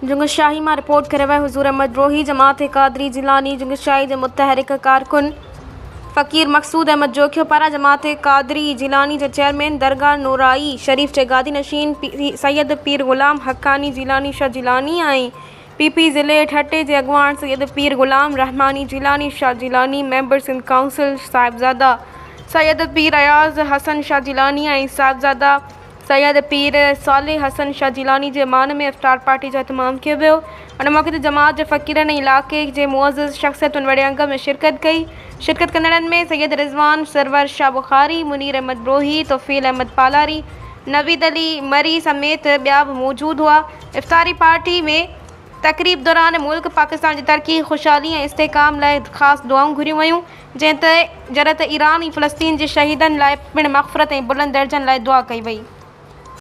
जुंगशाही मां रिपोर्ट करे वियो हुज़ूर अहमद रोही जमात कादरी जिलानी जुंगशाही जे मुतहरिक कारकुन फ़कीर मक़सूद अहमद जोखियो पारां जमात कादरी जिलानी जे चेयरमैन दरगाह नूराई शरीफ़ जे गादी नशीन सैयद पीर ग़ुलाम हक़ानी जिलानी शाह जिलानी ऐं पीपी ज़िले ठटे जे अॻुवाण सैयद पीर ग़ुलाम रहमानी जिलानी शाह जिलानी मेंबर सिंध काउंसिल साहिबज़ादा सैयद पीर अयाज़ हसन शाह जिलानी ऐं साहिबज़ादा सैयद पीर सालिह हसन शाह जिलानी जे मान में इफ्तार पार्टी जो इहतमाम कियो वियो। उन मौक़े ते जमात जे फ़क़ीरनि ऐं इलाइक़े जे मुअज़्ज़ज़ शख़्सियतुनि वॾे अंग में शिरकत कई। शिरकत कंदड़नि में सैयद रिज़वान सरवर शाह बुखारी, मुनीर अहमद रोही, तौफ़ील अहमद पालारी, नवीद अली मरी समेत ॿिया बि मौजूद हुआ। इफ्तारी पार्टी में तक़रीब दौरान मुल्क पाकिस्तान जी तरक्की, ख़ुशहाली ऐं इस्तेहकाम लाइ ख़ासि दुआऊं घुरियूं वयूं, जंहिं ते ईरान ऐं फ़लस्तीन जे शहीदनि लाइ पिणु मग़फ़िरत ऐं बुलंद दर्जनि लाइ दुआ कई वई।